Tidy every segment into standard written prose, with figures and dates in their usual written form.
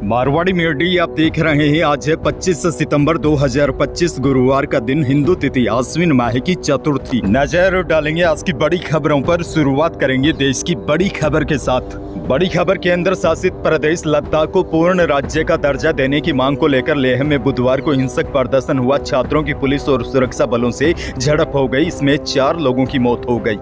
Marwari media आप देख रहे हैं। आज है 25 सितंबर 2025 गुरुवार का दिन, हिंदू तिथि आश्विन माह की चतुर्थी। नजर डालेंगे आज की बड़ी खबरों पर। शुरुआत करेंगे देश की बड़ी खबर के साथ। बड़ी खबर केंद्र शासित प्रदेश लद्दाख को पूर्ण राज्य का दर्जा देने की मांग को लेकर लेह में बुधवार को हिंसक प्रदर्शन हुआ। छात्रों की पुलिस और सुरक्षा बलों से झड़प हो गई। इसमें 4 लोगों की मौत हो गई।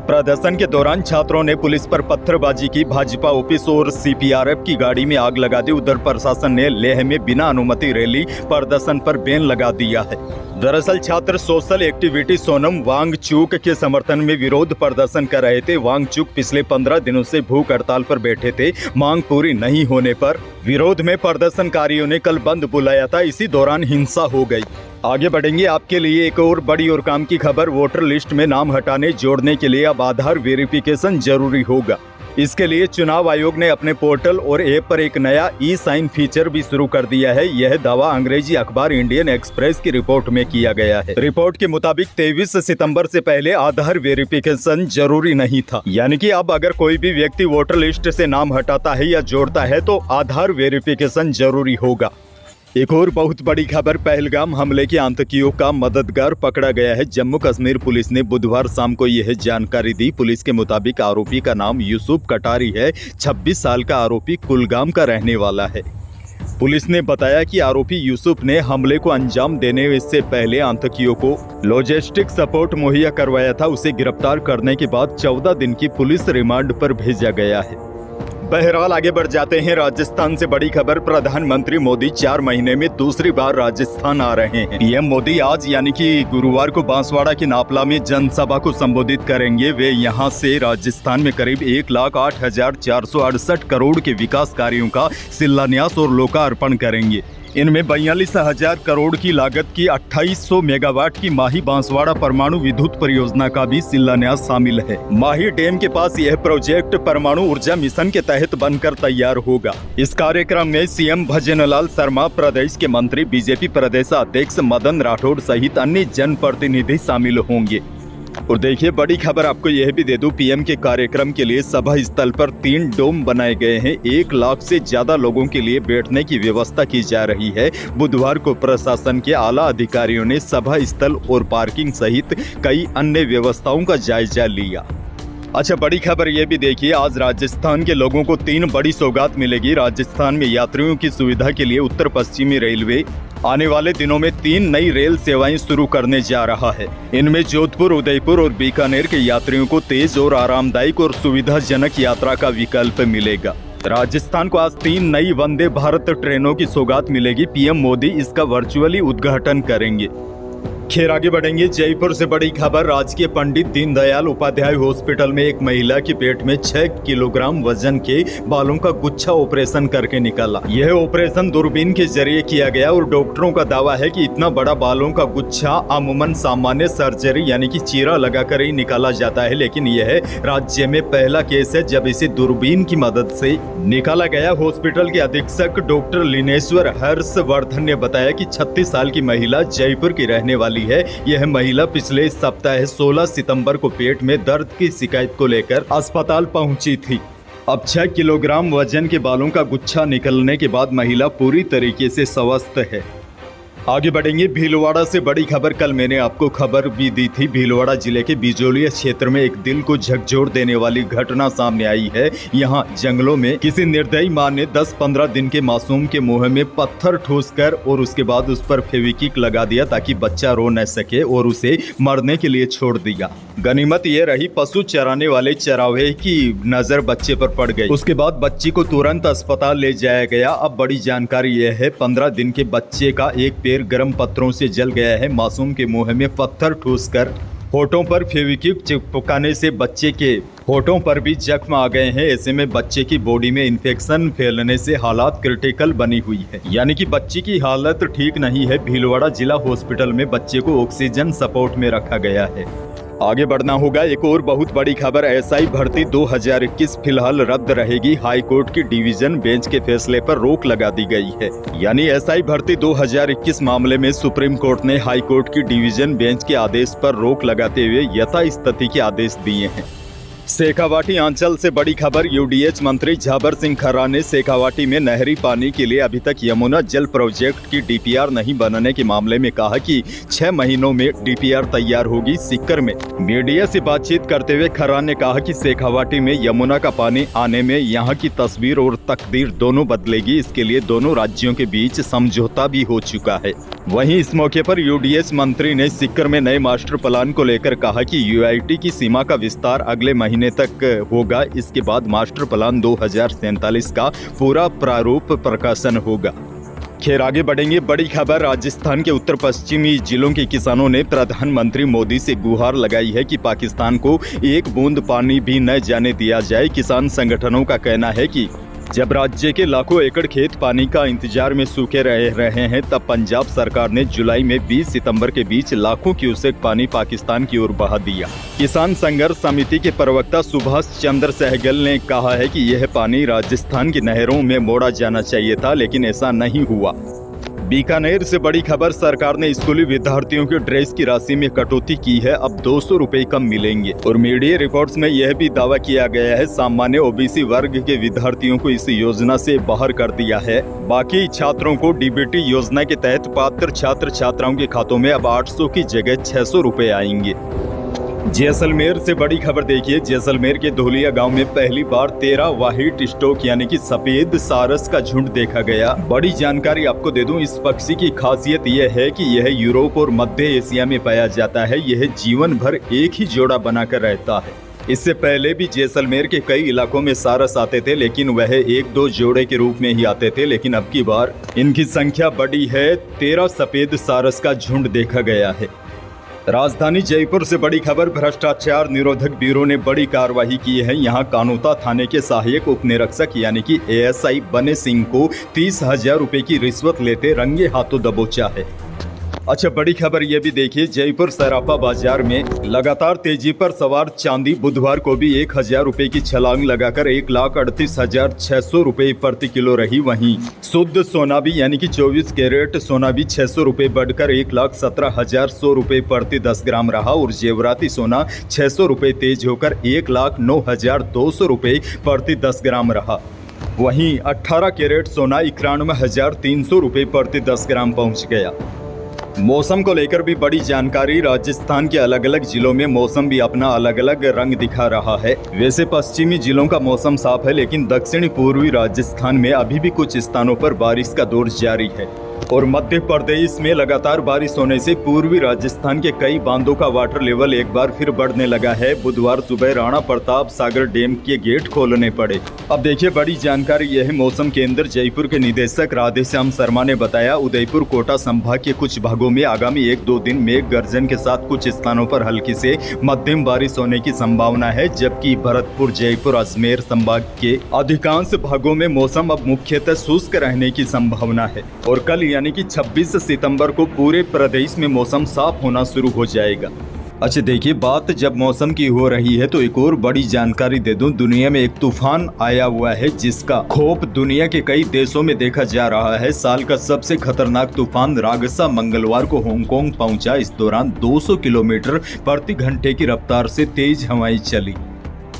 प्रदर्शन के दौरान छात्रों ने पुलिस पर पत्थरबाजी की, भाजपा ऑफिस और सीपीआरएफ की गाड़ी में आग लगा दी। उधर प्रशासन ने लेह में बिना अनुमति रैली प्रदर्शन पर बैन लगा दिया है। दरअसल छात्र सोशल एक्टिविटी सोनम वांगचुक के समर्थन में विरोध प्रदर्शन कर रहे थे। वांगचुक पिछले 15 दिनों से भूख हड़ताल पर बैठे थे। मांग पूरी नहीं होने पर विरोध में प्रदर्शनकारियों ने कल बंद बुलाया था। इसी दौरान हिंसा हो गई। आगे बढ़ेंगे आपके लिए एक और बड़ी और काम की खबर। वोटर लिस्ट में नाम हटाने जोड़ने के लिए अब आधार वेरिफिकेशन जरूरी होगा। इसके लिए चुनाव आयोग ने अपने पोर्टल और ऐप पर एक नया ई साइन फीचर भी शुरू कर दिया है। यह दावा अंग्रेजी अखबार इंडियन एक्सप्रेस की रिपोर्ट में किया गया है। रिपोर्ट के मुताबिक 23 सितंबर से पहले आधार वेरिफिकेशन जरूरी नहीं था। यानी कि अब अगर कोई भी व्यक्ति वोटर लिस्ट से नाम हटाता है या जोड़ता है तो आधार वेरिफिकेशन जरूरी होगा। एक और बहुत बड़ी खबर, पहलगाम हमले के आतंकियों का मददगार पकड़ा गया है। जम्मू कश्मीर पुलिस ने बुधवार शाम को यह जानकारी दी। पुलिस के मुताबिक आरोपी का नाम यूसुफ कटारी है। 26 साल का आरोपी कुलगाम का रहने वाला है। पुलिस ने बताया कि आरोपी यूसुफ ने हमले को अंजाम देने से पहले आतंकियों को लॉजिस्टिक सपोर्ट मुहैया करवाया था। उसे गिरफ्तार करने के बाद 14 दिन की पुलिस रिमांड पर भेजा गया है। बहरहाल आगे बढ़ जाते हैं। राजस्थान से बड़ी खबर, प्रधानमंत्री मोदी 4 महीने में दूसरी बार राजस्थान आ रहे हैं। पीएम मोदी आज यानी कि गुरुवार को बांसवाड़ा के नापला में जनसभा को संबोधित करेंगे। वे यहां से राजस्थान में करीब 1,08,468 करोड़ के विकास कार्यों का शिलान्यास और लोकार्पण करेंगे। इनमें 42,000 करोड़ की लागत की 2800 मेगावाट की माही बांसवाड़ा परमाणु विद्युत परियोजना का भी शिलान्यास शामिल है। माही डैम के पास यह प्रोजेक्ट परमाणु ऊर्जा मिशन के तहत बनकर तैयार होगा। इस कार्यक्रम में सीएम भजनलाल शर्मा, प्रदेश के मंत्री, बीजेपी प्रदेश अध्यक्ष मदन राठौड़ सहित अन्य जनप्रतिनिधि शामिल होंगे। और देखिए बड़ी खबर आपको यह भी दे दूं, पीएम के कार्यक्रम के लिए सभा स्थल पर 3 डोम बनाए गए हैं। 1 लाख से ज्यादा लोगों के लिए बैठने की व्यवस्था की जा रही है। बुधवार को प्रशासन के आला अधिकारियों ने सभा स्थल और पार्किंग सहित कई अन्य व्यवस्थाओं का जायजा लिया। अच्छा, बड़ी खबर यह भी देखिए, आज राजस्थान के लोगों को 3 बड़ी सौगात मिलेगी। राजस्थान में यात्रियों की सुविधा के लिए उत्तर पश्चिमी रेलवे आने वाले दिनों में 3 नई रेल सेवाएं शुरू करने जा रहा है। इनमें जोधपुर, उदयपुर और बीकानेर के यात्रियों को तेज और आरामदायक और सुविधाजनक यात्रा का विकल्प मिलेगा। राजस्थान को आज 3 नई वंदे भारत ट्रेनों की सौगात मिलेगी। पीएम मोदी इसका वर्चुअली उद्घाटन करेंगे। खैर आगे बढ़ेंगे। जयपुर से बड़ी खबर, राजकीय पंडित दीनदयाल उपाध्याय हॉस्पिटल में एक महिला के पेट में 6 किलोग्राम वजन के बालों का गुच्छा ऑपरेशन करके निकाला। यह ऑपरेशन दूरबीन के जरिए किया गया और डॉक्टरों का दावा है कि इतना बड़ा बालों का गुच्छा अमूमन सामान्य सर्जरी यानी कि चीरा लगाकर ही निकाला जाता है, लेकिन यह राज्य में पहला केस है जब इसे दूरबीन की मदद से निकाला गया। हॉस्पिटल के अधीक्षक डॉक्टर लिनेश्वर हर्षवर्धन ने बताया कि 36 साल की महिला जयपुर की रहने वाली है। यह महिला पिछले सप्ताह 16 सितंबर को पेट में दर्द की शिकायत को लेकर अस्पताल पहुंची थी। अब 6 किलोग्राम वजन के बालों का गुच्छा निकलने के बाद महिला पूरी तरीके से स्वस्थ है। आगे बढ़ेंगे। भीलवाड़ा से बड़ी खबर, कल मैंने आपको खबर भी दी थी। भीलवाड़ा जिले के बिजोलिया क्षेत्र में एक दिल को झकझोर देने वाली घटना सामने आई है। यहाँ जंगलों में किसी निर्दयी मां ने 10-15 दिन के मासूम के मुंह में पत्थर ठूसकर और उसके बाद उस पर फेविक्विक लगा दिया ताकि बच्चा रो न सके और उसे मरने के लिए छोड़ दिया। गनीमत ये रही, पशु चराने वाले चरावे की नजर बच्चे पर पड़ गई। उसके बाद बच्ची को तुरंत अस्पताल ले जाया गया। अब बड़ी जानकारी यह है, 15 दिन के बच्चे का एक पैर गर्म पत्थरों से जल गया है। मासूम के मुंह में पत्थर ठूसकर होठों पर फेविक्विक चिपकाने से बच्चे के होठों पर भी जख्म आ गए हैं। ऐसे में बच्चे की बॉडी में इन्फेक्शन फैलने से हालात क्रिटिकल बनी हुई है, यानी कि बच्ची की हालत ठीक नहीं है। भीलवाड़ा जिला हॉस्पिटल में बच्चे को ऑक्सीजन सपोर्ट में रखा गया है। आगे बढ़ना होगा। एक और बहुत बड़ी खबर, एसआई भर्ती 2021 फिलहाल रद्द रहेगी। हाई कोर्ट की डिवीजन बेंच के फैसले पर रोक लगा दी गई है। यानी एसआई भर्ती 2021 मामले में सुप्रीम कोर्ट ने हाई कोर्ट की डिवीजन बेंच के आदेश पर रोक लगाते हुए यथास्थिति के आदेश दिए हैं। शेखावाटी अंचल से बड़ी खबर। यूडीएच मंत्री झाबर सिंह खर्रा ने शेखावाटी में नहरी पानी के लिए अभी तक यमुना जल प्रोजेक्ट की डीपीआर नहीं बनने के मामले में कहा कि 6 महीनों में डीपीआर तैयार होगी। सीकर में मीडिया से बातचीत करते हुए खर्रा ने कहा कि शेखावाटी में यमुना का पानी आने में यहां की तस्वीर और तकदीर दोनों बदलेगी। इसके लिए दोनों राज्यों के बीच समझौता भी हो चुका है। वहीं इस मौके पर यूडीएच मंत्री ने सीकर में नए मास्टर प्लान को लेकर कहा कि यूआईटी की सीमा का विस्तार अगले महीने तक होगा। इसके बाद मास्टर प्लान 2047 का पूरा प्रारूप प्रकाशन होगा। खैर आगे बढ़ेंगे। बड़ी खबर। राजस्थान के उत्तर पश्चिमी जिलों के किसानों ने प्रधानमंत्री मोदी से गुहार लगाई है कि पाकिस्तान को एक बूंद पानी भी न जाने दिया जाए। किसान संगठनों का कहना है कि जब राज्य के लाखों एकड़ खेत पानी का इंतजार में सूखे रहे हैं, तब पंजाब सरकार ने जुलाई में 20 सितंबर के बीच लाखों क्यूसेक पानी पाकिस्तान की ओर बहा दिया। किसान संघर्ष समिति के प्रवक्ता सुभाष चंद्र सहगल ने कहा है कि यह पानी राजस्थान की नहरों में मोड़ा जाना चाहिए था, लेकिन ऐसा नहीं हुआ। बीकानेर से बड़ी खबर। सरकार ने स्कूली विद्यार्थियों के ड्रेस की राशि में कटौती की है। अब 200 रुपए कम मिलेंगे। और मीडिया रिपोर्ट्स में यह भी दावा किया गया है सामान्य ओबीसी वर्ग के विद्यार्थियों को इस योजना से बाहर कर दिया है। बाकी छात्रों को डीबीटी योजना के तहत पात्र छात्र छात्राओं के खातों में अब 800 की जगह 600 रुपए आएंगे। जैसलमेर से बड़ी खबर देखिए। जैसलमेर के धोलिया गांव में पहली बार 13 व्हाइट स्टोक यानी कि सफेद सारस का झुंड देखा गया। बड़ी जानकारी आपको दे दूं, इस पक्षी की खासियत यह है कि यह यूरोप और मध्य एशिया में पाया जाता है। यह जीवन भर एक ही जोड़ा बनाकर रहता है। इससे पहले भी जैसलमेर के कई इलाकों में सारस आते थे, लेकिन वह 1-2 जोड़े के रूप में ही आते थे। लेकिन अब की बार इनकी संख्या बढ़ी है। 13 सफेद सारस का झुंड देखा गया है। राजधानी जयपुर से बड़ी खबर। भ्रष्टाचार निरोधक ब्यूरो ने बड़ी कार्रवाई की है। यहां कानोता थाने के सहायक उप निरीक्षक यानी कि एएसआई बने सिंह को 30,000 रुपए की रिश्वत लेते रंगे हाथों दबोचा है। अच्छा, बड़ी खबर यह भी देखिए। जयपुर सराफा बाजार में लगातार तेजी पर सवार चांदी बुधवार को भी 1,000 रुपए की छलांग लगाकर 1,38,600 रुपए प्रति किलो रही। वहीं शुद्ध सोना भी यानी कि 24 कैरेट सोना भी 600 रुपए बढ़कर 1,17,100 रुपए प्रति 10 ग्राम रहा। और जेवराती सोना 600 रुपए तेज होकर 1,09,200 रुपए प्रति 10 ग्राम रहा। वहीं 18 कैरेट सोना 91,300 रुपए प्रति 10 ग्राम पहुंच गया। मौसम को लेकर भी बड़ी जानकारी। राजस्थान के अलग अलग जिलों में मौसम भी अपना अलग अलग रंग दिखा रहा है। वैसे पश्चिमी जिलों का मौसम साफ है, लेकिन दक्षिणी पूर्वी राजस्थान में अभी भी कुछ स्थानों पर बारिश का दौर जारी है। और मध्य प्रदेश में लगातार बारिश होने से पूर्वी राजस्थान के कई बांधों का वाटर लेवल एक बार फिर बढ़ने लगा है। बुधवार सुबह राणा प्रताप सागर डैम के गेट खोलने पड़े। अब देखिए बड़ी जानकारी यह है। मौसम केंद्र जयपुर के निदेशक राधेश्याम शर्मा ने बताया, उदयपुर कोटा संभाग के कुछ भागों में आगामी 1-2 दिन मेघ गर्जन के साथ कुछ स्थानों पर हल्की से मध्यम बारिश होने की संभावना है। जबकि भरतपुर, जयपुर, अजमेर संभाग के अधिकांश भागों में मौसम अब मुख्यतः शुष्क रहने की संभावना है। और कल यानी कि 26 सितंबर को पूरे प्रदेश में मौसम साफ होना शुरू हो जाएगा। अच्छा देखिए, बात जब मौसम की हो रही है तो एक और बड़ी जानकारी दे दूं। दुनिया में एक तूफान आया हुआ है जिसका खौफ दुनिया के कई देशों में देखा जा रहा है। साल का सबसे खतरनाक तूफान रागसा मंगलवार को हांगकांग पहुंचा। इस दौरान 200 किलोमीटर प्रति घंटे की रफ्तार से तेज हवाएं चली।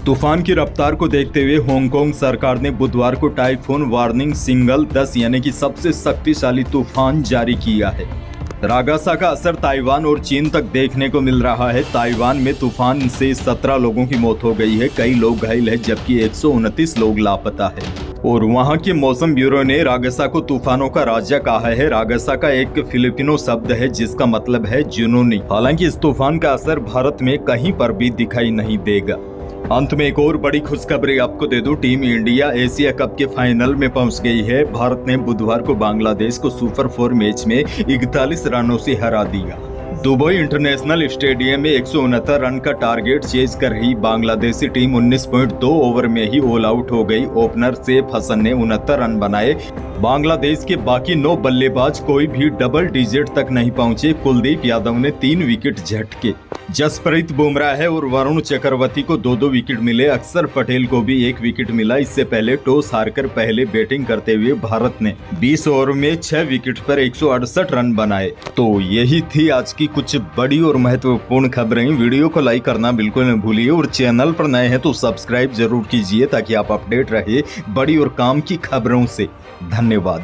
तूफान की रफ्तार को देखते हुए हांगकांग सरकार ने बुधवार को टाइफून वार्निंग सिंगल 10 यानी कि सबसे शक्तिशाली तूफान जारी किया है। रागसा का असर ताइवान और चीन तक देखने को मिल रहा है। ताइवान में तूफान से 17 लोगों की मौत हो गई है, कई लोग घायल हैं, जबकि 129 लोग लापता है। और वहां के मौसम ब्यूरो ने रागसा को तूफानों का राजा कहा है। रागसा का एक फिलिपिनो शब्द है जिसका मतलब है जुनूनी। हालांकि इस तूफान का असर भारत में कहीं पर भी दिखाई नहीं देगा। अंत में एक और बड़ी खुशखबरी आपको दे दूं। टीम इंडिया एशिया कप के फाइनल में पहुंच गई है। भारत ने बुधवार को बांग्लादेश को सुपर 4 मैच में 41 रनों से हरा दिया। दुबई इंटरनेशनल स्टेडियम में 169 रन का टारगेट चेज कर रही बांग्लादेशी टीम 19.2 ओवर में ही ऑल आउट हो गई। ओपनर सैफ हसन ने 69 रन बनाए। बांग्लादेश के बाकी 9 बल्लेबाज कोई भी डबल डिजिट तक नहीं पहुंचे। कुलदीप यादव ने 3 विकेट झटके। जसप्रीत बुमराह है और वरुण चक्रवर्ती को 2-2 विकेट मिले। अक्षर पटेल को भी 1 विकेट मिला। इससे पहले टॉस हारकर पहले बैटिंग करते हुए भारत ने 20 ओवर में 6 विकेट पर 168 रन बनाए। तो यही थी आज की कुछ बड़ी और महत्वपूर्ण खबरें। वीडियो को लाइक करना बिल्कुल न भूलिए और चैनल पर नए हैं तो सब्सक्राइब जरूर कीजिए ताकि आप अपडेट रहे बड़ी और काम की खबरों से। धन्यवाद।